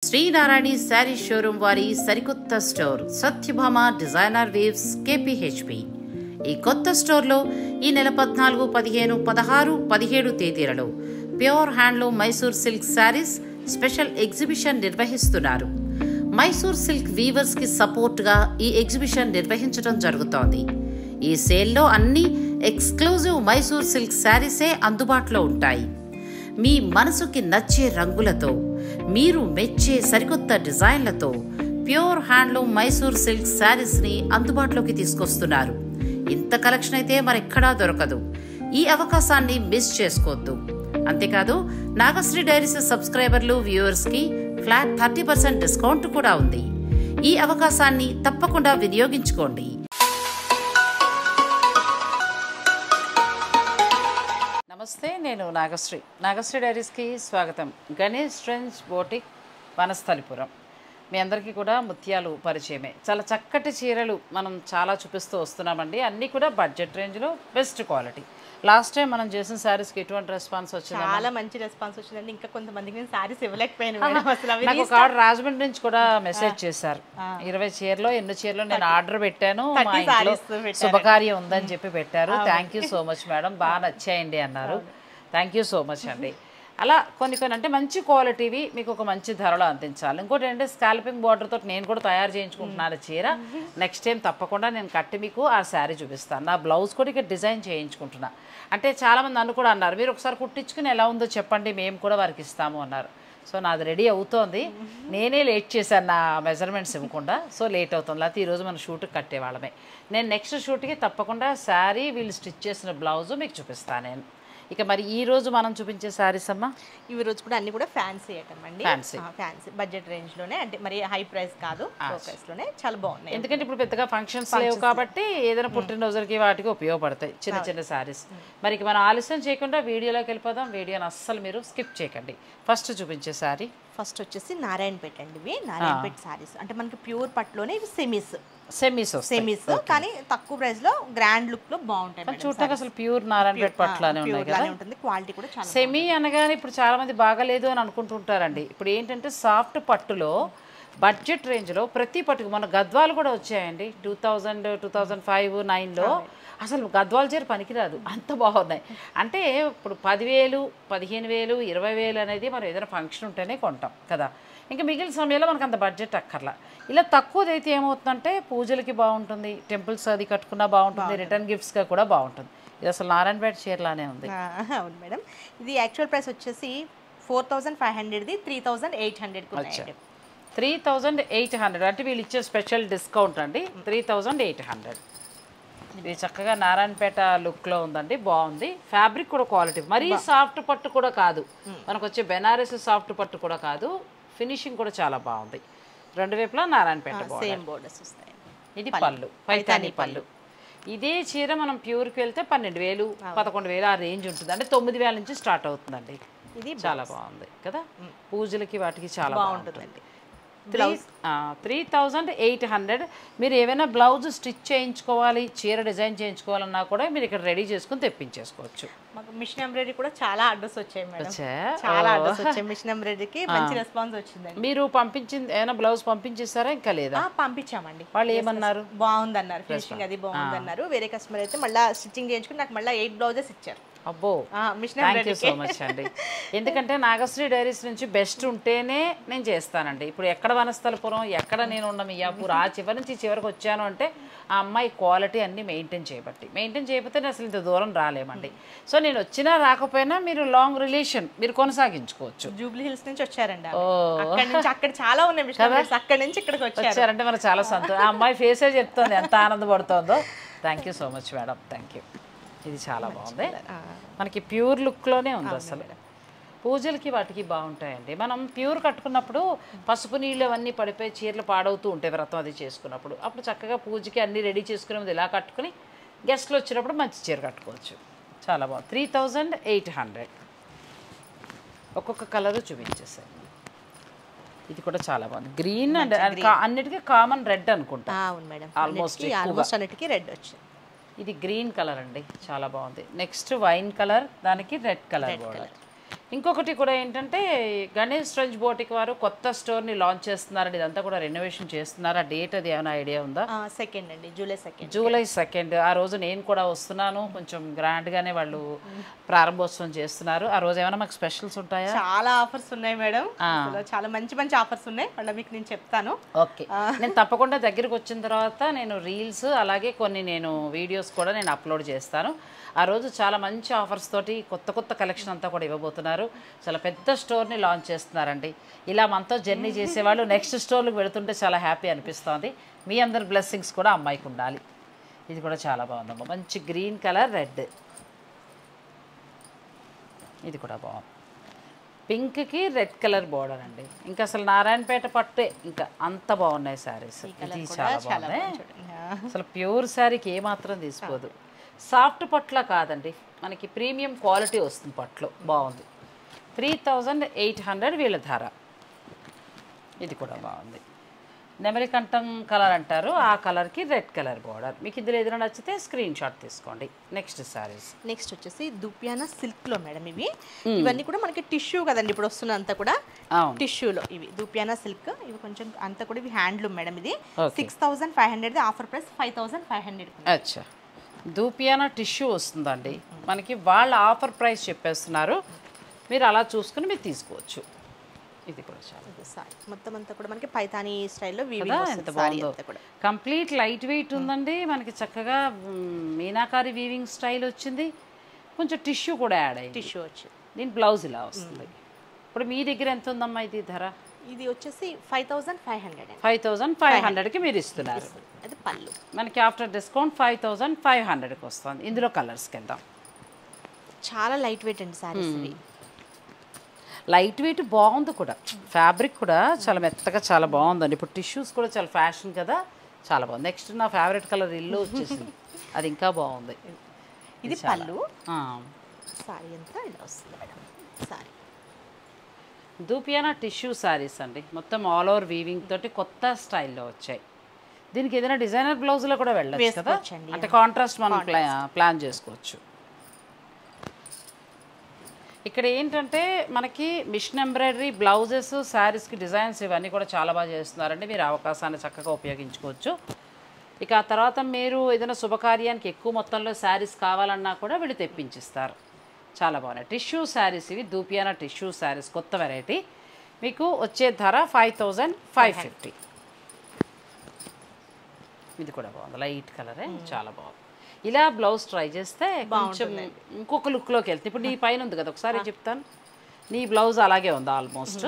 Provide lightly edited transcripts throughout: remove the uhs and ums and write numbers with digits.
శ్రీనారాయణి sari showroom వారి సరికొత్త store Satyabhama designer waves కేపీహెచ్పి. ఈ కొత్త స్టోర్లో ఈ నెల 14, 15, 16, 17 తేదీలలో pure handloom Mysore silk saris special exhibition నిర్వహిస్తున్నారు. మైసూర్ సిల్క్ వీవర్స్ కి సపోర్ట్గా ఈ ఎగ్జిబిషన్ నిర్వహించడం జరుగుతోంది. ఈ సేల్లో అన్ని ఎక్స్క్లూజివ్ మైసూర్ సిల్క్ శారీసే అందుబాటులో ఉంటాయి. మీ మనసుకి నచ్చే రంగులతో, మీరు మెచ్చే సరికొత్త డిజైన్లతో ప్యూర్ హ్యాండ్లూమ్ మైసూర్ సిల్క్ శారీస్ని అందుబాటులోకి తీసుకొస్తున్నారు. ఇంత కలెక్షన్ అయితే మరెక్కడా దొరకదు. ఈ అవకాశాన్ని మిస్ చేసుకోవద్దు. అంతేకాదు, నాగశ్రీ డైరీస్ సబ్స్క్రైబర్లు, వ్యూవర్స్కి ఫ్లాట్ 30% డిస్కౌంట్ కూడా ఉంది. ఈ అవకాశాన్ని తప్పకుండా వినియోగించుకోండి. నమస్తే, నేను నాగశ్రీ డైరీస్కి స్వాగతం. Ganesh trends boutique, Vanasthalipuram. మీ అందరికీ కూడా ముత్యాలు పరిచయమే. చాలా చక్కటి చీరలు మనం చాలా చూపిస్తూ వస్తున్నామండి. అన్నీ కూడా బడ్జెట్ రేంజ్లో బెస్ట్ క్వాలిటీ. లాస్ట్ టైం మనం చేసిన శారీస్కి ఎటువంటి రెస్పాన్స్ వచ్చింది? చాలా మంచి రెస్పాన్స్ వచ్చిందండి. ఇంకా కొంతమందికి నేను శారీస్ ఇవ్వలేకపోయాను. నాకు ఒక ఆర్డర్ రాజమండ్రి నుంచి కూడా మెసేజ్ చేశారు. 20 చీరలో ఎన్ని చీరలో నేను ఆర్డర్ పెట్టాను, మా ఇంట్లో శుభకార్యం ఉందని చెప్పి పెట్టారు. Thank you so much madam, బాగా నచ్చాయండి అన్నారు. థ్యాంక్ యూ సో మచ్ అండి. అలా కొన్ని అంటే మంచి క్వాలిటీవి మీకు ఒక మంచి ధరలో అందించాలి. ఇంకోటి ఏంటంటే స్కాల్పింగ్ బార్డర్తో నేను కూడా తయారు చేయించుకుంటున్నాను చీర. నెక్స్ట్ టైం తప్పకుండా నేను కట్టి మీకు ఆ శారీ చూపిస్తాను. నా బ్లౌజ్ కూడా ఇక్కడ డిజైన్ చేయించుకుంటున్నా. అంటే చాలామంది నన్ను కూడా అన్నారు, మీరు ఒకసారి కుట్టించుకుని ఎలా ఉందో చెప్పండి, మేము కూడా వారికి ఇస్తాము అన్నారు. సో నాది రెడీ అవుతోంది. నేనే లేట్ చేశాను నా మెజర్మెంట్స్ ఇవ్వకుండా. సో లేట్ అవుతుంది, లేకపోతే ఈరోజు మన షూట్కి కట్టేవాళ్ళమే. నేను నెక్స్ట్ షూట్కి తప్పకుండా శారీ వీళ్ళు స్టిచ్ చేసిన బ్లౌజు మీకు చూపిస్తాను నేను. ఇక మరి ఈ రోజు మనం చూపించే శారీస్ అమ్మా, ఈ రోజు కూడా అన్ని కూడా ఫ్యాన్సీ ఐటమ్ అండి. ఫ్యాన్సీ బడ్జెట్ రేంజ్ లోనే, అంటే మరి హై ప్రైస్ కాదు, లో ప్రైస్ లోనే చాలా బాగున్నాయి. ఎందుకంటే ఇప్పుడు పెద్దగా ఫంక్షన్స్ లేవు కాబట్టి ఏదైనా పుట్టినరోజులకి వాటికి ఉపయోగపడతాయి చిన్న చిన్న శారీస్. మరి ఇక మనం ఆలస్యం చేయకుండా వీడియోలోకి వెళ్ళిపోదాం. వీడియోని అస్సలు మీరు స్కిప్ చేయకండి. ఫస్ట్ చూపించే శారీ ఫస్ట్ వచ్చేసి నారాయణపేట అండి. ఇవి నారాయణపేట శారీస్ అంటే మనకి ప్యూర్ పట్టులోనే ఇవి సెమీస్ కానీ తక్కువ ప్రైస్ లో గ్రాండ్ లుక్ లో బాగుంటాయి. చూడటానికి అసలు ప్యూర్ నారాయణపేట పట్టులానే ఉన్నాయి కదా. క్వాలిటీ కూడా చాలా. సెమీ అనగానే ఇప్పుడు చాలా మంది బాగాలేదు అని అనుకుంటుంటారండి. ఇప్పుడు ఏంటంటే సాఫ్ట్ పట్టులో బడ్జెట్ రేంజ్లో ప్రతి పట్టుకు మన గద్వాలు కూడా వచ్చాయండి. 2000, 2005, 2009లో అసలు గద్వాల చీర పనికిరాదు, అంత బాగున్నాయి. అంటే ఇప్పుడు 10,000, 15,000, 20,000 అనేది మనం ఏదైనా ఫంక్షన్ ఉంటేనే కొంటాం కదా. ఇంకా మిగిలిన సమయంలో మనకు అంత బడ్జెట్ అక్కర్లా. ఇలా తక్కువదైతే ఏమవుతుందంటే పూజలకి బాగుంటుంది, టెంపుల్స్ అది కట్టుకున్నా బాగుంటుంది, రిటర్న్ గిఫ్ట్స్గా కూడా బాగుంటుంది. ఇది అసలు నారాయణపేట చీరలానే ఉంది. అవును మేడం. ఇది యాక్చువల్ ప్రైస్ వచ్చేసి 4,500, 3,800 వచ్చాయి. 3,800 అంటే వీళ్ళు ఇచ్చే స్పెషల్ డిస్కౌంట్ అండి. 3,800. ఇది చక్కగా నారాయణపేట లుక్లో ఉందండి, బాగుంది. ఫ్యాబ్రిక్ కూడా క్వాలిటీ, మరీ సాఫ్ట్ పట్టు కూడా కాదు, మనకు వచ్చే బెనారస్ సాఫ్ట్ పట్టు కూడా కాదు. ఫినిషింగ్ కూడా చాలా బాగుంది. రెండు వైపులా నారాయణపేట బోర్డర్స్ వస్తాయి. ఇది పళ్ళు, పైతానీ పళ్ళు. ఇదే చీర మనం ప్యూర్కి వెళ్తే 12,000, 11,000 ఆ రేంజ్ ఉంటుంది. అంటే 9,000 నుంచి స్టార్ట్ అవుతుందండి. ఇది చాలా బాగుంది కదా, పూజలకి వాటికి చాలా బాగుంటుందండి. 3,800. మీరు ఏమైనా బ్లౌజ్ స్టిచ్ చేయించుకోవాలి, చీర డిజైన్ చేయించుకోవాలన్నా కూడా మీరు ఇక్కడ రెడీ చేసుకుని తెప్పించేసుకోవచ్చు. మాకు మిషన్ ఎంబ్రాయిడరీ కూడా చాలా ఆర్డర్స్ వచ్చాయి మేడం. చాలా ఆర్డర్స్ వచ్చాయి మిషన్ ఎంబ్రాయిడరీకి, మంచి రెస్పాన్స్ వచ్చిందండి. మీరు పంపించింది ఏమైనా బ్లౌజ్ పంపించేసారా ఇంకా లేదా? పంపించామండి. వాళ్ళు ఏమన్నారు? బాగుందన్నారు, ఫినిషింగ్ అది బాగుందన్నారు. వేరే కస్టమర్ అయితే మళ్ళీ స్టిచ్చింగ్ చేయించుకుని నాకు మళ్ళీ 8 బ్లౌజెస్ ఇచ్చారు. అబ్బో, థ్యాంక్ యూ సో మచ్ అండి. ఎందుకంటే నాగశ్రీ డైరీస్ నుంచి బెస్ట్ ఉంటేనే నేను చేస్తానండి. ఇప్పుడు ఎక్కడ వనస్థలిపురం, ఎక్కడ నేను ఉన్న మియాపూర్, ఆ చివరి నుంచి చివరికి వచ్చాను అంటే ఆ అమ్మాయి క్వాలిటీ అన్నీ మెయింటైన్ చేయకపోతే నేను అసలు ఇంత దూరం రాలేమండి. సో నేను వచ్చినా రాకపోయినా మీరు లాంగ్ రిలేషన్ మీరు కొనసాగించుకోవచ్చు. జూబ్లీ హిల్స్ నుంచి వచ్చారండి. అక్కడ చాలా ఉన్నాయి, అక్కడ నుంచి ఇక్కడికి వచ్చారంటే మనకు చాలా సంతోషం. ఆ అమ్మాయి ఫేసే చెప్తుంది ఎంత ఆనందపడుతుందో. Thank you so much madam, thank you. ఇది చాలా బాగుంది, మనకి ప్యూర్ లుక్లోనే ఉంది. అసలు పూజలకి వాటికి బాగుంటాయండి. మనం ప్యూర్ కట్టుకున్నప్పుడు పసుపు నీళ్ళు అవన్నీ పడిపోయి చీరలు పాడవుతూ ఉంటాయి వ్రతం అది చేసుకున్నప్పుడు. అప్పుడు చక్కగా పూజకి అన్నీ రెడీ చేసుకునే ముందు ఇలా కట్టుకుని గెస్ట్లు వచ్చినప్పుడు మంచి చీర కట్టుకోవచ్చు. చాలా బాగుంది. 3,800. ఒక్కొక్క కలరు చూపించేసాయి. ఇది కూడా చాలా బాగుంది. గ్రీన్ అండ్ అన్నిటికీ కామన్ రెడ్ అనుకుంటా. ఆల్మోస్ట్ అన్నిటికీ రెడ్ వచ్చింది. ఇది గ్రీన్ కలర్ అండి, చాలా బాగుంది. నెక్స్ట్ వైన్ కలర్, దానికి రెడ్ కలర్ బోర్డర్. ఇంకొకటి కూడా ఏంటంటే గణేష్ ట్రెంచ్ బోటిక్ వారు కొత్త స్టోర్ని లాంచ్ చేస్తున్నారండి. ఇదంతా కూడా రెనోవేషన్ చేస్తున్నారు. ఆ డేట్ అది ఏమైనా ఐడియా ఉందా? సెకండ్ అండి, జూలై 2. ఆ రోజు నేను కూడా వస్తున్నాను. కొంచెం గ్రాండ్గానే వాళ్ళు ప్రారంభోత్సవం చేస్తున్నారు. ఆ రోజు ఏమైనా మాకు స్పెషల్స్ ఉంటాయా? చాలా ఆఫర్స్ ఉన్నాయి మేడం, చాలా మంచి మంచి ఆఫర్స్ ఉన్నాయి. వాళ్ళ మీకు నేను చెప్తాను. ఓకే, నేను తప్పకుండా దగ్గరికి వచ్చిన తర్వాత నేను రీల్స్ అలాగే కొన్ని నేను వీడియోస్ కూడా నేను అప్లోడ్ చేస్తాను. ఆ రోజు చాలా మంచి ఆఫర్స్ తోటి కొత్త కొత్త కలెక్షన్ అంతా కూడా ఇవ్వబోతున్నారు. చాలా పెద్ద స్టోర్ని లాంచ్ చేస్తున్నారండి. ఇలా మనతో జర్నీ చేసేవాళ్ళు నెక్స్ట్ స్టోర్లకు వెళుతుంటే చాలా హ్యాపీ అనిపిస్తుంది. మీ అందరి బ్లెస్సింగ్స్ కూడా అమ్మాయికి ఉండాలి. ఇది కూడా చాలా బాగుందమ్మా, మంచి గ్రీన్ కలర్ రెడ్. ఇది కూడా బాగుంది, పింక్కి రెడ్ కలర్ బోర్డర్ అండి. ఇంకా అసలు నారాయణపేట పట్టే ఇంకా అంత బాగున్నాయి శారీస్. ఇది చాలా బాగుంది, అసలు ప్యూర్ శారీకి ఏమాత్రం తీసుకోదు. సాఫ్ట్ పట్ల కాదండి, మనకి ప్రీమియం క్వాలిటీ వస్తుంది పట్లు. బాగుంది, 3800 వీళ్ళ ధర. ఇది కూడా బాగుంది, నెమలికంఠం కలర్ అంటారు, ఆ కలర్కి రెడ్ కలర్ బార్డర్. మీకు ఇందులో ఏదైనా నచ్చితే స్క్రీన్ షాట్ తీసుకోండి. నెక్స్ట్ సారీస్, నెక్స్ట్ వచ్చేసి దుప్యానా సిల్క్లో మేడం. ఇవన్నీ కూడా మనకి టిష్యూ కదండి ఇప్పుడు వస్తున్న అంతా కూడా టిష్యూలో. ఇవి దుప్యానా సిల్క్, ఇవి కొంచెం అంతా కూడా ఇవి హ్యాండ్లూమ్ మేడం. ఇది 6500, ఆఫర్ ప్రైస్ 5500. అచ్చా, దూపియానా టిష్యూ వస్తుందండి మనకి. వాళ్ళ ఆఫర్ ప్రైస్ చెప్పేస్తున్నారు, మీరు అలా చూసుకుని మీరు తీసుకోవచ్చు. ఇది కూడా చాలా మొత్తం అంతా కూడా మనకి పైతానీ స్టైల్లో ఎంత బాగుందో. కంప్లీట్ లైట్ వెయిట్ ఉందండి మనకి, చక్కగా మీనాకారి వీవింగ్ స్టైల్ వచ్చింది. కొంచెం టిష్యూ కూడా యాడ్ అయ్యింది. టిష్యూ వచ్చింది, దీని బ్లౌజ్ ఇలా వస్తుంది. ఇప్పుడు మీ దగ్గర ఎంత ఉందమ్మా ఇది ధర? ఇది వచ్చేసి 5500. 5500కి మీరు ఇస్తున్నారు. అది పళ్ళు మనకి ఆఫ్టర్ డిస్కౌంట్ 5500కి వస్తుంది. ఇందులో కలర్స్కి వెళ్దాం. చాలా లైట్ వెయిట్ అండి సారీస్. లైట్ వెయిట్ బాగుంది కూడా, ఫ్యాబ్రిక్ కూడా చాలా మెత్తగా చాలా బాగుందండి. ఇప్పుడు టిష్యూస్ కూడా చాలా ఫ్యాషన్ కదా, చాలా బాగుంది. నెక్స్ట్ నా ఫేవరెట్ కలర్ ఇల్లు వచ్చేసింది, అది ఇంకా బాగుంది. ఇది పళ్ళు, సారీ అంతా ఇలా వస్తుంది మేడం. సారీ దూపియానా టిష్యూ శారీస్ అండి, మొత్తం ఆల్ ఓవర్ వీవింగ్ తోటి కొత్త స్టైల్లో వచ్చాయి. దీనికి ఏదైనా డిజైనర్ బ్లౌజ్లో కూడా వెళ్ళచ్చు కదా, అంటే కాంట్రాస్ట్ మనం ప్లాన్ చేసుకోవచ్చు. ఇక్కడ ఏంటంటే మనకి మిషన్ ఎంబ్రాయిడరీ బ్లౌజెస్, శారీస్కి డిజైన్స్ ఇవన్నీ కూడా చాలా బాగా చేస్తున్నారండి. మీరు అవకాశాన్ని చక్కగా ఉపయోగించుకోవచ్చు. ఇక ఆ తర్వాత మీరు ఏదైనా శుభకార్యానికి ఎక్కువ మొత్తంలో శారీస్ కావాలన్నా కూడా వీళ్ళు తెప్పించిస్తారు. చాలా బాగున్నాయి టిష్యూ శారీస్ ఇవి. దూపియానా టిష్యూ శారీస్ కొత్త వెరైటీ. మీకు వచ్చే ధర 5550. ఇది కూడా బాగుంది, లైట్ కలరే, చాలా బాగుంది. ఇలా బ్లౌజ్ ట్రై చేస్తే కొంచెం ఇంకొక లుక్లోకి వెళ్తే. ఇప్పుడు నీ పైన ఉంది కదా, ఒకసారి చెప్తాను. నీ బ్లౌజ్ అలాగే ఉంది ఆల్మోస్ట్.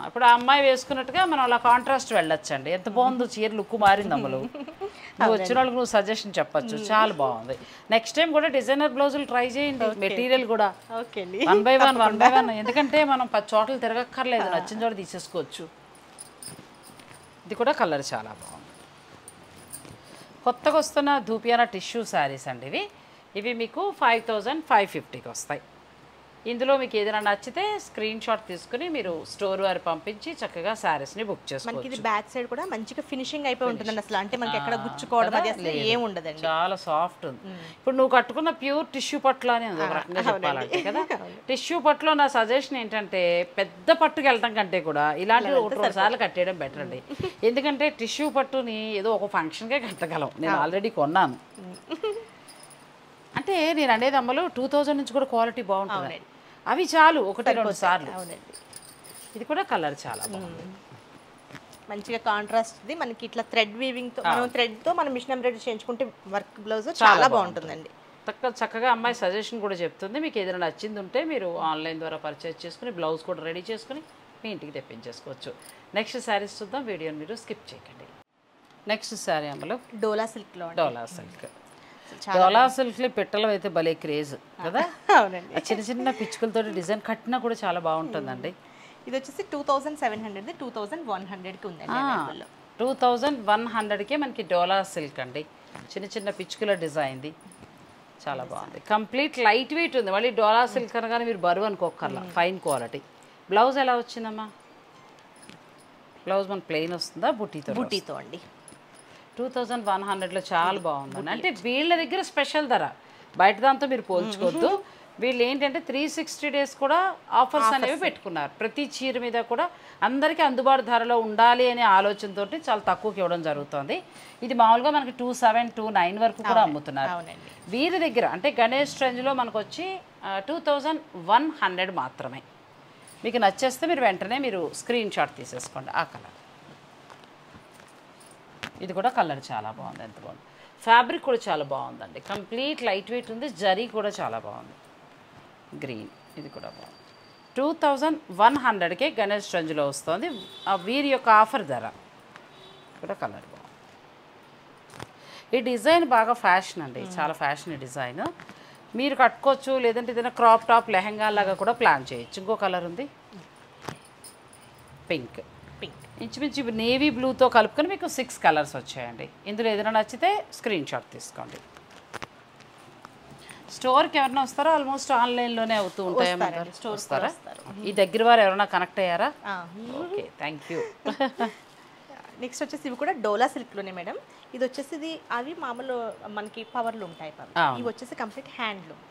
ఇప్పుడు ఆ అమ్మాయి వేసుకున్నట్టుగా మనం అలా కాంట్రాస్ట్ వెళ్ళొచ్చండి. ఎంత బాగుందో చీర, లుక్ మారింది అమ్మలు. నువ్వు వచ్చిన వాళ్ళకి నువ్వు సజెషన్ చెప్పచ్చు, చాలా బాగుంది. నెక్స్ట్ టైం కూడా డిజైనర్ బ్లౌజులు ట్రై చేయండి. మెటీరియల్ కూడా 1 by 1, ఎందుకంటే మనం 10 చోట్ల తిరగక్కర్లేదు, నచ్చిన చోట తీసేసుకోవచ్చు. ఇది కూడా కలర్ చాలా బాగుంది. కొత్తగా వస్తున్న దూపియానా టిష్యూ శారీస్ అండి ఇవి మీకు 5550కి వస్తాయి. ఇందులో మీకు ఏదైనా నచ్చితే స్క్రీన్ షాట్ తీసుకుని మీరు స్టోర్ వారు పంపించి చక్కగా శారీస్ని బుక్ చేసుకోవచ్చు. ఇది బ్యాక్ సైడ్ కూడా మంచిగా ఫినిషింగ్ అయిపోయి ఉంటుందండి. అసలు అంటే మనకి ఎక్కడ గుచ్చుకోవడం అది అసలు ఏం ఉండదండి, చాలా సాఫ్ట్ ఉంది. ఇప్పుడు నువ్వు కట్టుకున్న ప్యూర్ టిష్యూ పట్లు అని ఉంది ఒక రకంగా చెప్పాలంటే కదా. టిష్యూ పట్టులో నా సజెషన్ ఏంటంటే పెద్ద పట్టుకు వెళ్ళడం కంటే కూడా ఇలాంటివి 1-2 సార్లు కట్టేయడం బెటర్ అండి. ఎందుకంటే టిష్యూ పట్టుని ఏదో ఒక ఫంక్షన్కే కట్టగలం. నేను ఆల్రెడీ కొన్నాను. అంటే నేను అనేది అమ్మలు 2000 నుంచి కూడా క్వాలిటీ బాగుంటుంది. అవి చాలు 1-2 సార్లు. ఇది కూడా కలర్ చాలా బాగుంది, మంచిగా కాంట్రాస్ట్. ఇది మనకి ఇట్లా థ్రెడ్ వీవింగ్ తో, మనం థ్రెడ్ తో మనం మిషన్ ఎంబ్రాయిడరీ చేయించుకుంటే వర్క్ బ్లౌజ్ చాలా బాగుంటుందండి. చక్కగా అమ్మాయి సజెషన్ కూడా చెప్తుంది. మీకు ఏదైనా నచ్చింది ఉంటే మీరు ఆన్లైన్ ద్వారా పర్చేజ్ చేసుకుని బ్లౌజ్ కూడా రెడీ చేసుకుని మీ ఇంటికి తెప్పించేసుకోవచ్చు. నెక్స్ట్ శారీస్ చూద్దాం, వీడియోని మీరు స్కిప్ చేయకండి. నెక్స్ట్ శారీ అమ్మలు డోలా సిల్క్లో. డోలా సిల్క్, డోలా సిల్క్లో పిట్టలు అయితే భలే క్రేజ్ కదా. అవునండి, చిన్న చిన్న పిచ్చుకలతో డిజైన్ కట్టినా కూడా చాలా బాగుంటుందండి. ఇది వచ్చేసి 2700, 2100కి ఉందండి. 2100కే మనకి డోలా సిల్క్ అండి. చిన్న చిన్న పిచ్చుకల డిజైన్ది చాలా బాగుంది. కంప్లీట్ లైట్ వెయిట్ ఉంది. మళ్ళీ డోలా సిల్క్ అనగానే మీరు బరువు అనుకోకర్లా, ఫైన్ క్వాలిటీ. బ్లౌజ్ ఎలా వచ్చిందమ్మా? బ్లౌజ్ మన ప్లెయిన్ వస్తుందా బుట్టీతో అండి. 2100లో చాలా బాగుందండి. అంటే వీళ్ళ దగ్గర స్పెషల్ ధర బయట దాంతో మీరు పోల్చుకోవద్దు. వీళ్ళు ఏంటంటే 360 డేస్ కూడా ఆఫర్స్ అనేవి పెట్టుకున్నారు. ప్రతి చీర మీద కూడా అందరికీ అందుబాటు ధరలో ఉండాలి అనే ఆలోచనతో చాలా తక్కువకి ఇవ్వడం జరుగుతుంది. ఇది మామూలుగా మనకి 2729 వరకు కూడా అమ్ముతున్నారు. వీరి దగ్గర అంటే గణేష్ ట్రెండ్లో మనకు వచ్చి 2100 మాత్రమే. మీకు నచ్చేస్తే మీరు వెంటనే మీరు స్క్రీన్ షాట్ తీసేసుకోండి. ఆ కలర్ ఇది కూడా కలర్ చాలా బాగుంది. ఎంత బాగుంది. ఫ్యాబ్రిక్ కూడా చాలా బాగుందండి. కంప్లీట్ లైట్ వెయిట్ ఉంది. జరీ కూడా చాలా బాగుంది. గ్రీన్ ఇది కూడా బాగుంది. 2100కే గణేష్ ట్రెండ్లో వస్తుంది. వీరి యొక్క ఆఫర్ ధర కూడా కలర్ బాగుంది. ఈ డిజైన్ బాగా ఫ్యాషన్ అండి. చాలా ఫ్యాషన్ డిజైన్. మీరు కట్టుకోవచ్చు, లేదంటే ఏదైనా క్రాప్ టాప్ లెహంగా లాగా కూడా ప్లాన్ చేయొచ్చు. ఇంకో కలర్ ఉంది పింక్. ఇంచుమించు నేవీ బ్లూతో కలుపుకొని మీకు 6 కలర్స్ వచ్చాయండి. ఇందులో ఏదైనా నచ్చితే స్క్రీన్ షాట్ తీసుకోండి. స్టోర్కి ఎవరైనా వస్తారో ఆల్మోస్ట్ ఆన్లైన్లోనే అవుతూ ఉంటాయి. వస్తారా? ఈ దగ్గర వారు ఎవరైనా కనెక్ట్ అయ్యారా? Okay, thank you. నెక్స్ట్ వచ్చేసి ఇవి కూడా డోలా సిల్క్లోనే మేడం. ఇది వచ్చేసి అవి మామూలు మనకి పవర్లు ఉంటాయి. ఇవి వచ్చేసి కంప్లీట్ హ్యాండ్లూమ్.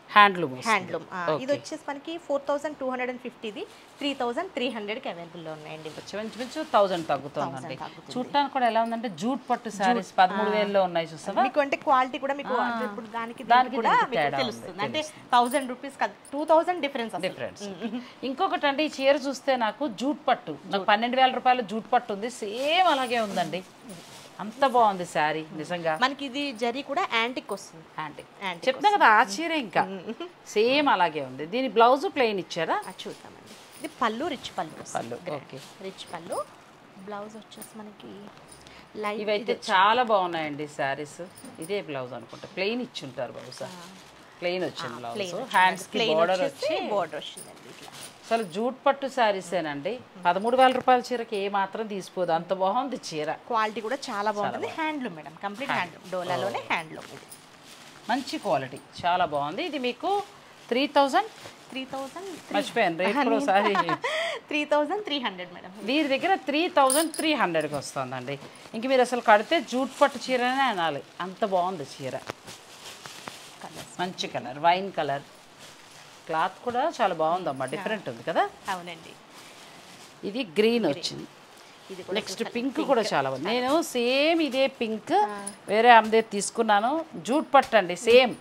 ఇది వచ్చేసి మనకి 4250, 3300కి అవైలబుల్లో ఉన్నాయండి. కొంచెం 1000 తగ్గుతుందండి. చూడటానికి కూడా ఎలా ఉందంటే జూట్ పట్టు శారీస్ 13,000లో ఉన్నాయి. చూస్తావా? మీకు అంటే క్వాలిటీ కూడా మీకు ఇప్పుడు దానికి కూడా తెలుస్తుంది. అంటే 1000 రూపీస్ కాదు, 2000 డిఫరెన్స్. ఇంకొకటి అంటే ఈ చీర చూస్తే నాకు జూట్ పట్టు, నాకు 12,000 రూపాయల జూట్ పట్టు ఉంది. సేమ్ అలాగే ఉందండి. అంత బాగుంది శారీ నిజంగా. మనకి ఇది జరీ కూడా యాంటిక్ వస్తుంది. యాంటిక్ చెప్తా కదా, ఆ చీర ఇంకా సేమ్ అలాగే ఉంది. దీని బ్లౌజ్ ప్లెయిన్ ఇచ్చారా? చూద్దామండి. ఇది పళ్ళు, రిచ్ పళ్ళు. ఓకే, రిచ్ పళ్ళు. బ్లౌజ్ వచ్చేసి మనకి ఇవైతే చాలా బాగున్నాయండి శారీస్. ఇదే బ్లౌజ్ అనుకుంటా, ప్లెయిన్ ఇచ్చి ఉంటారు బహుశా. ప్లెయిన్ వచ్చింది బ్లౌజ్. హ్యాండ్స్ కి బోర్డర్ వచ్చిందండి. ఇట్లా అసలు జూట్ పట్టు శారీసేనండి. 13,000 రూపాయల చీరకి ఏ మాత్రం తీసిపోదు, అంత బాగుంది చీర. క్వాలిటీ కూడా చాలా బాగుంది. Handloom madam, complete handloom. డోలాలోనే హ్యాండ్లూమ్. ఇది మంచి క్వాలిటీ, చాలా బాగుంది. ఇది మీకు 3000 మర్చిపోయాను రేట్ కూడా ఒకసారి. 3300 మేడం. వీరి దగ్గర 3300కి వస్తుందండి. ఇంక మీరు అసలు కడితే జూట్ పట్టు చీరనే అనాలి, అంత బాగుంది చీర. మంచి కలర్, వైన్ కలర్. క్లాత్ కూడా చాలా బాగుందమ్మా, డిఫరెంట్ ఉంది కదా. అవునండి. ఇది గ్రీన్ వచ్చింది. నెక్స్ట్ పింక్ కూడా చాలా బాగుంది. నేను సేమ్ ఇదే పింక్ వేరే అమ్మదే తీసుకున్నాను. జూట్ పట్టు అండి సేమ్.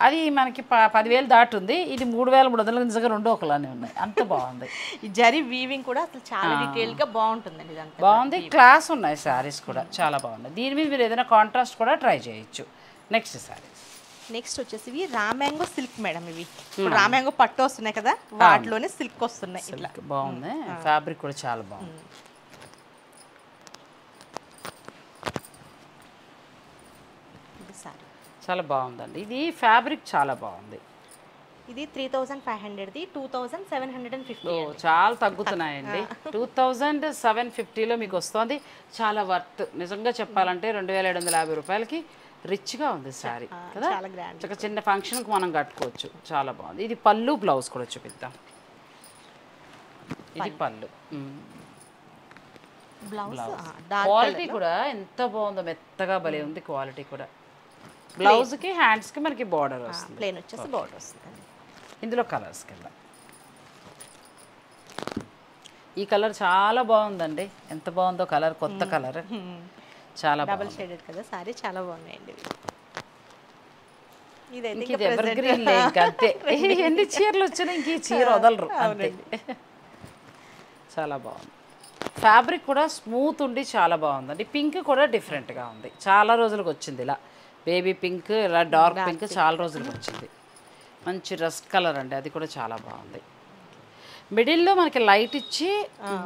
అది మనకి 10,000 దాటుంది. ఇది 3,300. నిజంగా రెండు ఒకలానే ఉన్నాయి, అంత బాగుంది. ఈ జరీ వీవింగ్ కూడా అసలు చాలా డీటెయిల్గా బాగుంటుందండి. ఇదంతా బాగుంది. క్లాస్ ఉన్నాయి శారీస్ కూడా చాలా బాగున్నాయి. దీని మీద మీరు ఏదైనా కాంట్రాస్ట్ కూడా ట్రై చేయొచ్చు. నెక్స్ట్ శారీస్ నెక్స్ట్ వచ్చేసి ఇవి రామ్యాంగో సిల్క్ మేడం. ఇవి రామ్యాంగో పట్టు వస్తున్నాయి కదా, వాటిలోనే సిల్క్ వస్తున్నాయి. ఇట్లా బాగుంది. ఫ్యాబ్రిక్ కూడా చాలా బాగుంది. చాలా బాగుందండి. ఇది ఫ్యాబ్రిక్ చాలా బాగుంది. ఇది 3500ది 2750. చాలా తగ్గుతున్నాయండి. 2750లో మీకు వస్తుంది. చాలా వర్త్. నిజంగా చెప్పాలంటే 2750 రూపాయలకి రిచ్గా ఉంది శారీ కదా. ఒక చిన్న ఫంక్షన్కి మనం కట్టుకోవచ్చు. చాలా బాగుంది. ఇది పళ్ళు, బ్లౌజ్ కూడా చూపిద్దాం. ఇది పళ్ళు, బ్లౌజ్. క్వాలిటీ కూడా ఎంత బాగుందో, మెత్తగా భలే ఉంది క్వాలిటీ కూడా. బ్లౌజ్కి హ్యాండ్స్కి మనకి బార్డర్ వస్తుంది. ప్లెయిన్ వచ్చేసి బార్డర్ వస్తుంది. ఇందులో కలర్స్ కింద ఈ కలర్ చాలా బాగుందండి. ఎంత బాగుందో కలర్, కొత్త కలర్, చాలా డబుల్ షేడెడ్ కదా సారీ, చాలా బాగున్నాయండి. ఇది ఎవర్ గ్రీన్ లేక అంతే. ఎన్ని చీరలు వచ్చినా ఇంక ఈ చీర వదలరు అంతే. చాలా బాగుంది. ఫ్యాబ్రిక్ కూడా స్మూత్ ఉండి చాలా బాగుందండి. పింక్ కూడా డిఫరెంట్గా ఉంది. చాలా రోజులకు వచ్చింది ఇలా బేబీ పింక్, ఇలా డార్క్ పింక్ చాలా రోజులకు వచ్చింది. మంచి రస్ట్ కలర్ అండి, అది కూడా చాలా బాగుంది. మిడిల్లో మనకి లైట్ ఇచ్చి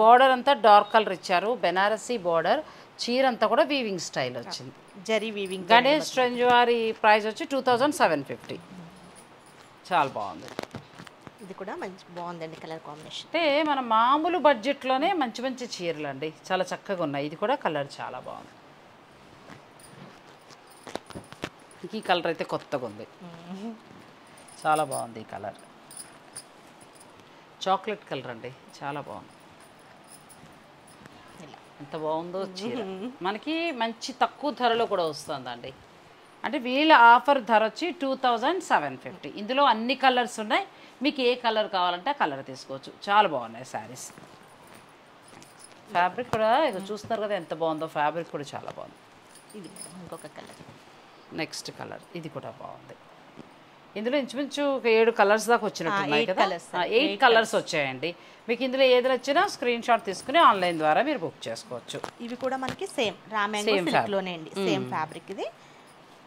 బార్డర్ అంతా డార్క్ కలర్ ఇచ్చారు. బెనారసీ బార్డర్. చీర అంతా కూడా వీవింగ్ స్టైల్ వచ్చింది. జరీ వీవింగ్. గణేష్ ట్రెండ్స్ వారి ప్రైస్ వచ్చి 2750. చాలా బాగుంది. ఇది కూడా మంచి బాగుందండి కలర్ కాంబినేషన్. అంటే మన మామూలు బడ్జెట్లోనే మంచి మంచి చీరలు అండి, చాలా చక్కగా ఉన్నాయి. ఇది కూడా కలర్ చాలా బాగుంది. ఈ కలర్ అయితే కొత్తగా ఉంది, చాలా బాగుంది. ఈ కలర్ చాక్లెట్ కలర్ అండి, చాలా బాగుంది. ఎంత బాగుందో చీర. మనకి మంచి తక్కువ ధరలో కూడా వస్తుందండి. అంటే వీళ్ళ ఆఫర్ ధర వచ్చి 2750. ఇందులో అన్ని కలర్స్ ఉన్నాయి, మీకు ఏ కలర్ కావాలంటే ఆ కలర్ తీసుకోవచ్చు. చాలా బాగున్నాయి శారీస్. ఫ్యాబ్రిక్ కూడా ఇక చూస్తున్నారు కదా ఎంత బాగుందో, ఫ్యాబ్రిక్ కూడా చాలా బాగుంది. ఇది ఇంకొక కలర్, నెక్స్ట్ కలర్ ఇది కూడా బాగుంది. ఇందులో ఇంచుమించు ఒక 7 కలర్స్ దాకా వచ్చినట్టున్నాయి కదా. 8 కలర్స్ వచ్చాయండి. మీకు ఇందులో ఏది వచ్చినా స్క్రీన్ షాట్ తీసుకుని ఆన్లైన్ ద్వారా మీరు బుక్ చేసుకోవచ్చు. ఇవి కూడా మనకి సేమ్ రామ్యాంగో సిల్క్ లోనే అండి, సేమ్ ఫ్యాబ్రిక్. ఇది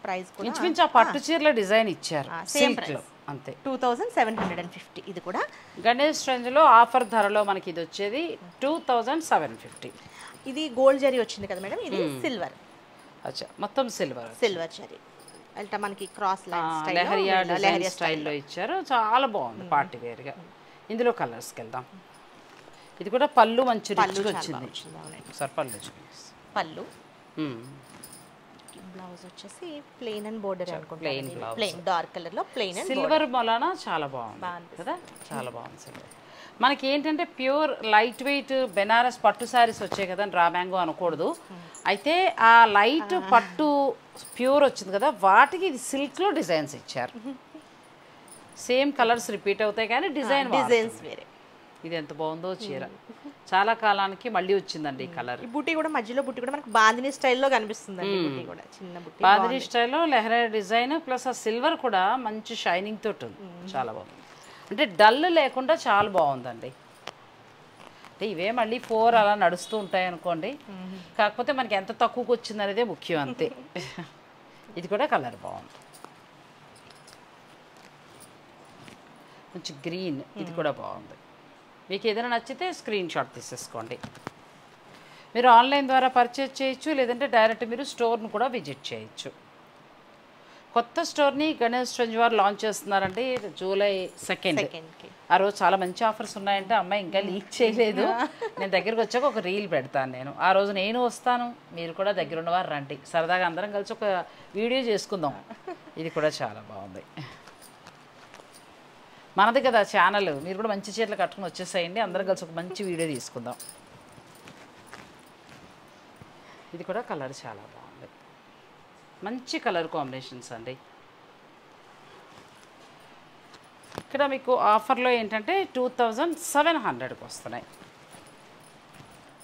ప్రైస్ కూడా ఇంచుమించు ఆ పట్టు చీరల డిజైన్ ఇచ్చారు సిల్క్ లో, అంతే. 2750. ఇది కూడా గణేష్ రేంజ్ లో ఆఫర్ ధరలో మనకి ఇది వచ్చేది 2750. ఇది గోల్డ్ జరీ వచ్చింది కదా మేడం, ఇది సిల్వర్. అచ్చా, మొత్తం సిల్వర్ జరీ అంటే మనకి క్రాస్ లైన్ లెహరియా స్టైల్లో ఇచ్చారు. చాలా బాగుంది పార్టీ వేర్గా. ఇందులో కలర్స్కి వెళ్దాం. ఇది కూడా పళ్ళు మంచి రిచ్గా వచ్చింది. సార్ పళ్ళు బ్లౌజ్ వచ్చేసి ప్లెయిన్ అండ్ బోర్డర్ అనుకుంటా, ప్లెయిన్ డార్క్ కలర్ లో ప్లెయిన్ అండ్ సిల్వర్ మొలన చాలా బాగుంది కదా, చాలా బాగుంది సిల్వర్. మనకి ఏంటంటే ప్యూర్ లైట్ వెయిట్ బెనారస్ పట్టు శారీస్ వచ్చాయి కదా, రామ్యాంగో అనకూడదు. అయితే ఆ లైట్ పట్టు ప్యూర్ వచ్చింది కదా, వాటికి ఇది సిల్క్లో డిజైన్స్ ఇచ్చారు. సేమ్ కలర్స్ రిపీట్ అవుతాయి కానీ డిజైన్స్ వేరే. ఇది ఎంత బాగుందో చీర, చాలా కాలానికి మళ్ళీ వచ్చిందండి ఈ కలర్. ఈ బుట్టి కూడా మధ్యలో బుట్టి కూడా మనకి బాందిని స్టైల్లో కనిపిస్తుంది. బుట్టి కూడా చిన్న బుట్టి, బాందిని స్టైల్లో లెహరియా డిజైన్ ప్లస్ ఆ సిల్వర్ కూడా మంచి షైనింగ్ తోటి ఉంది. చాలా బాగుంది, అంటే డల్ లేకుండా చాలా బాగుందండి. అంటే ఇవే మళ్ళీ 4 అలా నడుస్తూ ఉంటాయి అనుకోండి, కాకపోతే మనకి ఎంత తక్కువకి వచ్చింది అనేదే ముఖ్యం, అంతే. ఇది కూడా కలర్ బాగుంది, మంచి గ్రీన్. ఇది కూడా బాగుంది. మీకు ఏదైనా నచ్చితే స్క్రీన్ షాట్ తీసేసుకోండి. మీరు ఆన్లైన్ ద్వారా పర్చేజ్ చేయొచ్చు, లేదంటే డైరెక్ట్ మీరు స్టోర్ను కూడా విజిట్ చేయొచ్చు. కొత్త స్టోర్ని గణేష్ రేంజ్ వారు లాంచ్ చేస్తున్నారండి జూలై 2. ఆ రోజు చాలా మంచి ఆఫర్స్ ఉన్నాయంటే అమ్మాయి ఇంకా లీక్ చేయలేదు. నేను దగ్గరికి వచ్చాక ఒక రీల్ పెడతాను నేను. ఆ రోజు నేను వస్తాను, మీరు కూడా దగ్గర ఉన్నవారు రండి, సరదాగా అందరం కలిసి ఒక వీడియో చేసుకుందాం. ఇది కూడా చాలా బాగుంది. మనది కదా ఛానల్, మీరు కూడా మంచి చీరలు కట్టుకుని వచ్చేసేయండి, అందరం కలిసి ఒక మంచి వీడియో తీసుకుందాం. ఇది కూడా కలర్ చాలా బాగుంది, మంచి కలర్ కాంబినేషన్స్ అండి. ఇక్కడ మీకు ఆఫర్లో ఏంటంటే 2700కి వస్తున్నాయి.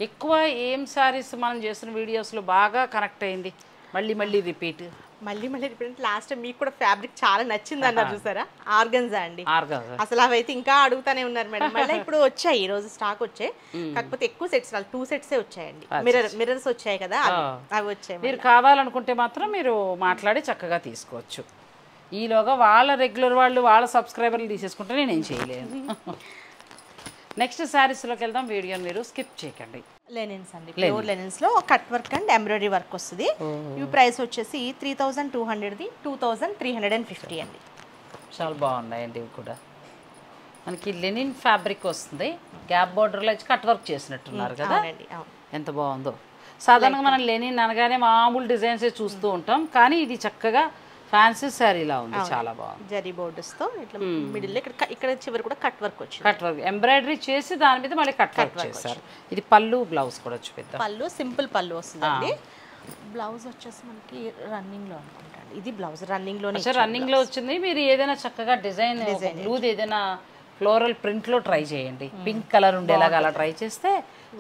ఎక్కువ ఏం శారీస్ మనం చేసిన వీడియోస్లో బాగా కనెక్ట్ అయింది, మళ్ళీ రిపీట్. లాస్ట్ మీకు కూడా ఫ్యాబ్రిక్ చాలా నచ్చింది అన్నారు చూసారా, ఆర్గన్జా అండి. అసలు అవైతే ఇంకా అడుగుతానే ఉన్నారు మేడం. మళ్ళీ ఇప్పుడు వచ్చాయి, ఈ రోజు స్టాక్ వచ్చాయి, కాకపోతే ఎక్కువ సెట్స్ 2 సెట్సే వచ్చాయండి. మిర్రర్స్ వచ్చాయి కదా, అవి వచ్చాయి. మీరు కావాలనుకుంటే మాత్రం మీరు మాట్లాడి చక్కగా తీసుకోవచ్చు. ఈలోగా వాళ్ళ రెగ్యులర్ వాళ్ళు వాళ్ళ సబ్స్క్రైబర్లు తీసేసుకుంటే నేనేం చేయలేను. నెక్స్ట్ శారీస్లోకి వెళ్దాం, వీడియోని మీరు స్కిప్ చేయకండి. లెనిన్స్ అండి, ప్యూర్ లెనిన్స్ లో cut work and embroidery work వస్తుంది. ఇవి ప్రైస్ వచ్చేసి 3200ది 2350 అండి. చాలా బాగున్నాయండి ఇవి కూడా. మనకి లెనిన్ ఫ్యాబ్రిక్ వస్తుంది, గ్యాప్ బోర్డర్లో వచ్చి కట్ వర్క్ చేసినట్టున్నారు కదా, ఎంత బాగుందో. సాధారణంగా మనం లెనిన్ అనగానే మామూలు డిజైన్స్ చూస్తూ ఉంటాం, కానీ ఇది చక్కగా ఫ్యాన్సీ శారీలా ఉంది, చాలా బాగుంది. జరీ బోర్డర్స్ తో ఇట్లా మిడిల్ ఇక్కడ చివరి కూడా కట్ వర్క్ వచ్చింది. కట్ వర్క్ ఎంబ్రాయిడరీ చేసి దాని మీద మళ్ళీ కట్ వర్క్ చేశారు. ఇది పళ్ళు, బ్లౌజ్ కూడా చూపిద్దాం. పళ్ళు సింపుల్ పళ్ళు వస్తుందండి. బ్లౌజ్ వచ్చేసి మనకి రన్నింగ్ లో అనుకుంటాను. ఇది బ్లౌజ్ రన్నింగ్ లోనే, రన్నింగ్ లో వచ్చింది. మీరు ఏదైనా చక్కగా డిజైన్ బ్లూది ఏదైనా ఫ్లోరల్ ప్రింట్ లో ట్రై చేయండి, పింక్ కలర్ ఉండేలాగా అలా ట్రై చేస్తే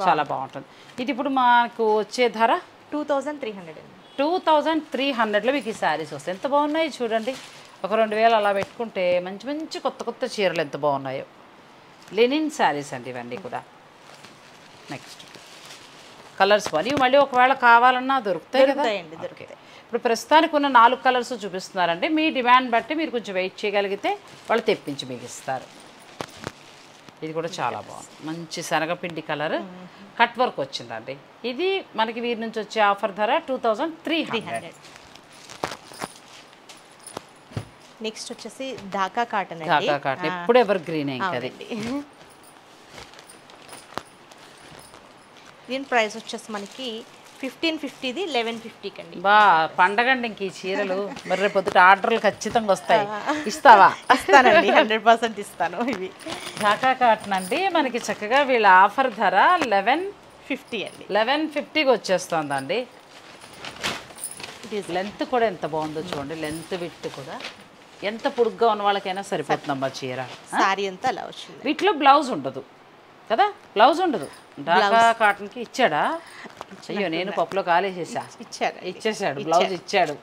చాలా బాగుంటుంది. ఇది ఇప్పుడు మాకు వచ్చే ధర 2300 అండి. 2300లో మీకు ఈ శారీస్ వస్తాయి. ఎంత బాగున్నాయి చూడండి. ఒక 2000 అలా పెట్టుకుంటే మంచి మంచి కొత్త చీరలు ఎంత బాగున్నాయో. లెనిన్ శారీస్ అండి ఇవన్నీ కూడా. నెక్స్ట్ కలర్స్ ఇవి మళ్ళీ ఒకవేళ కావాలన్నా దొరుకుతాయి కదా. ఇప్పుడు ప్రస్తుతానికి ఉన్న 4 కలర్స్ చూపిస్తున్నారండి. మీ డిమాండ్ బట్టి మీరు కొంచెం వెయిట్ చేయగలిగితే వాళ్ళు తెప్పించి మీకు ఇస్తారు. ఇది కూడా చాలా బాగుంది, మంచి శనగపిండి కలర్, కట్ వర్క్ వచ్చిందండి. ఇది మనకి వీరి నుంచి వచ్చే ఆఫర్ ధర 2300. నెక్స్ట్ వచ్చేసి ఢాకా కాటన్. ఢాకా కాటన్ ఎప్పుడు ఎవర్ గ్రీన్ అది. దీని ప్రైస్ వచ్చేసి మనకి 1550ది 1150 కండి. బా పండగండి ఇంక ఈ చీరలు. మరి రేపు పొద్దుట ఆర్డర్లు ఖచ్చితంగా వస్తాయి, ఇస్తావా? ఇస్తానండి, 100% ఇస్తాను. ఇవి ఢాకా కాటన్ అండి. మనకి చక్కగా వీళ్ళ ఆఫర్ ధర 1150 అండి. 1150కి వచ్చేస్తుందండి. లెంత్ కూడా ఎంత బాగుందో చూడండి, లెంత్ విడ్త్ కూడా ఎంత పొడుగ్గా ఉన్న వాళ్ళకైనా సరిపోతుందమ్మా చీర. సారీ అంతా అలా వచ్చింది. వీటిలో బ్లౌజ్ ఉండదు కదా, బ్లౌజ్ ఉండదు. ఢాకా కాటన్కి ఇచ్చాడా? అయ్యో నేను పప్పులో కాలేసేసా. ఇచ్చేసాడు, బ్లౌజ్ ఇచ్చాడు.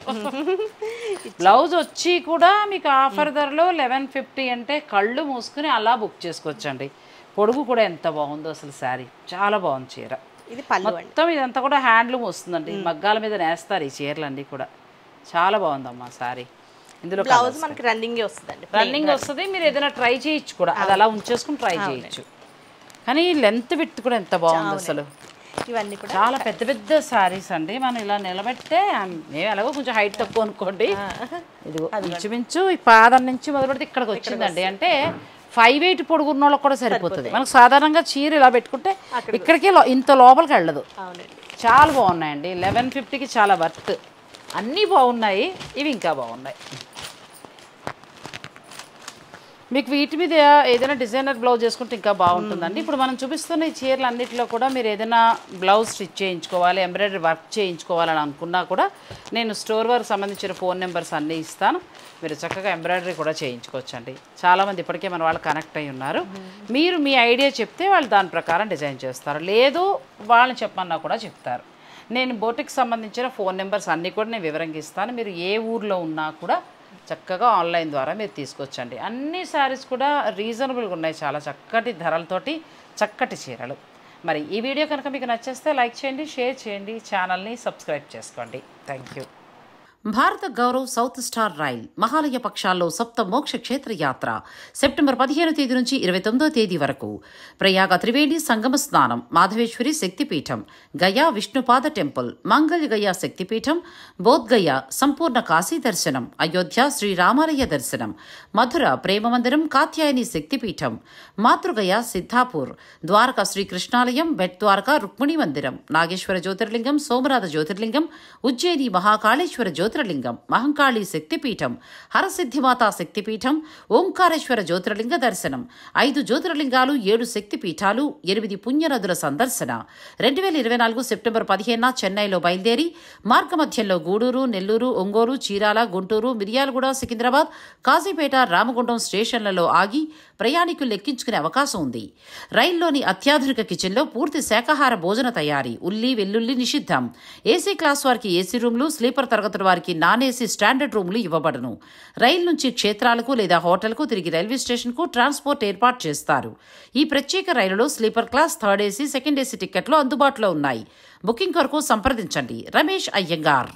బ్లౌజ్ వచ్చి కూడా మీకు ఆఫర్ ధరలో 1150 అంటే కళ్ళు మూసుకుని అలా బుక్ చేసుకోవచ్చండి. పొడుగు కూడా ఎంత బాగుందో అసలు, శారీ చాలా బాగుంది చీర. ఇది పళ్ళు మొత్తం ఇదంతా కూడా హ్యాండ్లూమ్ వస్తుందండి, మగ్గాల మీద నేస్తారు ఈ చీరలన్నీ కూడా. చాలా బాగుందమ్మా శారీ. ఇందులో బ్లౌజ్ మనకి రన్నింగ్ వస్తుందండి, రన్నింగ్ వస్తుంది. మీరు ఏదైనా ట్రై చేయొచ్చు కూడా, అది అలా ఉంచేసుకుని ట్రై చేయొచ్చు. కానీ లెంత్ విడ్త్ కూడా ఎంత బాగుంది అసలు. ఇవన్నీ కూడా చాలా పెద్ద పెద్ద శారీస్ అండి. మనం ఇలా నిలబెడితే మేము ఎలాగో కొంచెం హైట్ తక్కువ అనుకోండి, ఇదిగో ఇంచుమించు ఈ పాదం నుంచి మొదలు పెడితే ఇక్కడికి వచ్చిందండి. అంటే 5'8" పొడుగున్న వాళ్ళకి కూడా సరిపోతుంది. మనకు సాధారణంగా చీర ఇలా పెట్టుకుంటే ఇక్కడికి ఇంత లోపలికి వెళ్ళదు. చాలా బాగున్నాయండి. 1150కి చాలా వర్త్. అన్నీ బాగున్నాయి, ఇవి ఇంకా బాగున్నాయి. మీకు వీటి మీద ఏదైనా డిజైనర్ బ్లౌజ్ చేసుకుంటే ఇంకా బాగుంటుందండి. ఇప్పుడు మనం చూపిస్తున్న ఈ చీరలు అన్నింటిలో కూడా మీరు ఏదైనా బ్లౌజ్ స్టిచ్ చేయించుకోవాలి, ఎంబ్రాయిడరీ వర్క్ చేయించుకోవాలని అనుకున్నా కూడా నేను స్టోర్ వర్క్ సంబంధించిన ఫోన్ నెంబర్స్ అన్నీ ఇస్తాను. మీరు చక్కగా ఎంబ్రాయిడరీ కూడా చేయించుకోవచ్చండి. చాలామంది ఇప్పటికే మన వాళ్ళు కనెక్ట్ అయ్యి ఉన్నారు. మీరు మీ ఐడియా చెప్తే వాళ్ళు దాని ప్రకారం డిజైన్ చేస్తారు, లేదు వాళ్ళని చెప్పమన్నా కూడా చెప్తారు. నేను బోటిక్ సంబంధించిన ఫోన్ నెంబర్స్ అన్నీ కూడా నేను వివరంగా ఇస్తాను. మీరు ఏ ఊర్లో ఉన్నా కూడా చక్కగా ఆన్లైన్ ద్వారా మీరు తీసుకొచ్చండి. అన్ని శారీస్ కూడా రీజనబుల్గా ఉన్నాయి, చాలా చక్కటి ధరలతోటి చక్కటి చీరలు. మరి ఈ వీడియో కనుక మీకు నచ్చేస్తే లైక్ చేయండి, షేర్ చేయండి, ఛానల్ని సబ్స్క్రైబ్ చేసుకోండి. Thank you. Bharat Gaurav south star rail Mahalaya పక్షాల్లో సప్త మోక్ష క్షేత్ర యాత్ర సెప్టెంబర్ 15వ తేదీ నుంచి 29వ తేదీ వరకు. ప్రయాగ త్రివేణి సంగమ స్నానం, మాధవేశ్వరి శక్తిపీఠం, గయా విష్ణుపాద టెంపుల్, మంగళ గయా శక్తిపీఠం, బోధ్గయ సంపూర్ణ కాశీ దర్శనం, అయోధ్య శ్రీరామాలయ దర్శనం, మధుర ప్రేమ మందిరం కాత్యాయని శక్తిపీఠం, మాతృగయ సిద్ధాపూర్, ద్వారకా శ్రీకృష్ణాలయం, బెట్ ద్వారకా రుక్మిణి మందిరం, నాగేశ్వర జ్యోతిర్లింగం, సోమనాథ జ్యోతిర్లింగం, ఉజ్జయిని మహాకాళేశ్వర జ్యోతిర్లింగం, మహంకాళి శక్తిపీఠం, హరసిద్ధిమాతా శక్తిపీఠం, ఓంకారేశ్వర జ్యోతిర్లింగ దర్శనం, 5 జ్యోతిర్లింగాలు, 7 శక్తిపీఠాలు, 8 పుణ్యనదుల సందర్శన. 2024 సెప్టెంబర్ 15న చెన్నైలో బయలుదేరి మార్గమధ్యంలో గూడూరు, నెల్లూరు, ఒంగోలు, చీరాల, గుంటూరు, మిర్యాలగూడ, సికింద్రాబాద్, కాజీపేట, రామగుండం స్టేషన్లలో ఆగి ప్రయాణికులు లెక్కించుకునే అవకాశం ఉంది. రైల్లోని అత్యాధునిక కిచెన్లో పూర్తి శాకాహార భోజన తయారీ, ఉల్లి వెల్లుల్లి నిషిద్ధం. ఏసీ క్లాస్ వారికి ఏసీ రూమ్లు, స్లీపర్ తరగతుల వారికి నాన్ ఏసీ స్టాండర్డ్ రూమ్లు ఇవ్వబడును. రైలు నుంచి క్షేత్రాలకు లేదా హోటల్కు తిరిగి రైల్వే స్టేషన్కు ట్రాన్స్పోర్ట్ ఏర్పాటు చేస్తారు. ఈ ప్రత్యేక రైలులో sleeper class, third AC, second AC టికెట్లు అందుబాటులో ఉన్నాయి. బుకింగ్ కొరకు సంప్రదించండి రమేష్ అయ్యంగార్.